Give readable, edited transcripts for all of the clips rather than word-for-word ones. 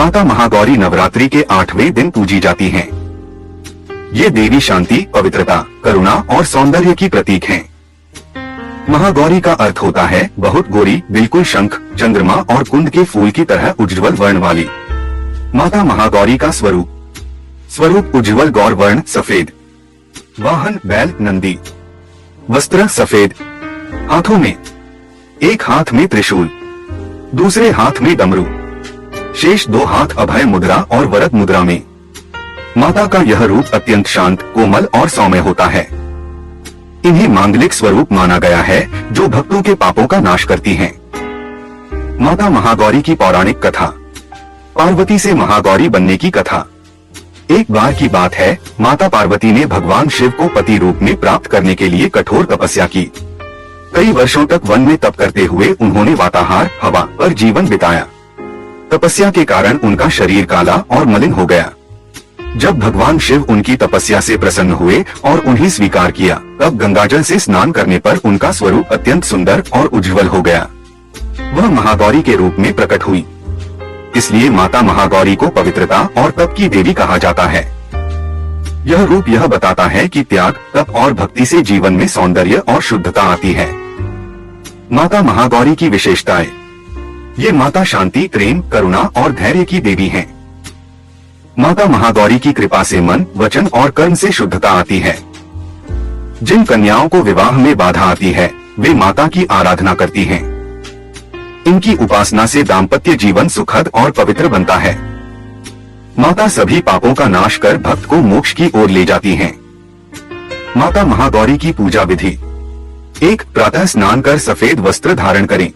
माता महागौरी नवरात्रि के 8वें दिन पूजी जाती हैं। ये देवी शांति, पवित्रता, करुणा और सौंदर्य की प्रतीक हैं। महागौरी का अर्थ होता है बहुत गोरी, बिल्कुल शंख, चंद्रमा और कुंद के फूल की तरह उज्ज्वल वर्ण वाली। माता महागौरी का स्वरूप उज्ज्वल गौर वर्ण सफेद, वाहन बैल नंदी, वस्त्र सफेद, हाथों में एक हाथ में त्रिशूल, दूसरे हाथ में डमरू, शेष 2 हाथ अभय मुद्रा और वरद मुद्रा में। माता का यह रूप अत्यंत शांत, कोमल और सौम्य होता है। इन्हें मांगलिक स्वरूप माना गया है जो भक्तों के पापों का नाश करती हैं। माता महागौरी की पौराणिक कथा। पार्वती से महागौरी बनने की कथा। एक बार की बात है, माता पार्वती ने भगवान शिव को पति रूप में प्राप्त करने के लिए कठोर तपस्या की। कई वर्षों तक वन में तप करते हुए उन्होंने वाताहार, हवा पर जीवन बिताया। तपस्या के कारण उनका शरीर काला और मलिन हो गया। जब भगवान शिव उनकी तपस्या से प्रसन्न हुए और उन्हें स्वीकार किया, तब गंगाजल से स्नान करने पर उनका स्वरूप अत्यंत सुंदर और उज्जवल हो गया। वह महागौरी के रूप में प्रकट हुई। इसलिए माता महागौरी को पवित्रता और तप की देवी कहा जाता है। यह रूप यह बताता है कि त्याग, तप और भक्ति से जीवन में सौंदर्य और शुद्धता आती है। माता महागौरी की विशेषताएं। ये माता शांति, प्रेम, करुणा और धैर्य की देवी हैं। माता महागौरी की कृपा से मन, वचन और कर्म से शुद्धता आती है। जिन कन्याओं को विवाह में बाधा आती है, वे माता की आराधना करती हैं। इनकी उपासना से दाम्पत्य जीवन सुखद और पवित्र बनता है। माता सभी पापों का नाश कर भक्त को मोक्ष की ओर ले जाती हैं। माता महागौरी की पूजा विधि। 1. प्रातः स्नान कर सफेद वस्त्र धारण करें।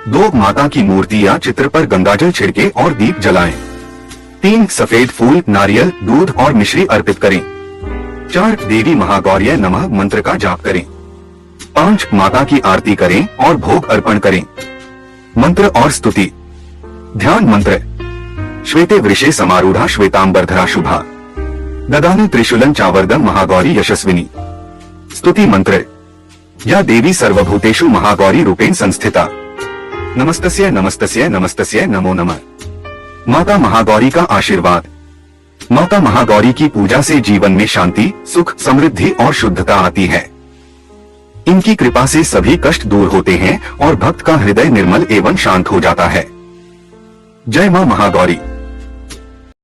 2. माता की मूर्ति या चित्र पर गंगाजल छिड़के और दीप जलाएं। 3. सफेद फूल, नारियल, दूध और मिश्री अर्पित करें। 4. देवी महागौर्य नमः मंत्र का जाप करें। 5. माता की आरती करें और भोग अर्पण करें। मंत्र और स्तुति। ध्यान मंत्र। श्वेते वृषे समारूढ़ा श्वेतांबरधरा शुभा, ददानि त्रिशूलं चावरदं महागौरी यशस्विनी। स्तुति मंत्र। या देवी सर्वभूतेषु महागौरी रूपेण संस्थिता, नमस्तस्यै नमस्तस्यै नमस्तस्यै नमो नमः। माता महागौरी का आशीर्वाद। माता महागौरी की पूजा से जीवन में शांति, सुख, समृद्धि और शुद्धता आती है। इनकी कृपा से सभी कष्ट दूर होते हैं और भक्त का हृदय निर्मल एवं शांत हो जाता है। जय मां महागौरी।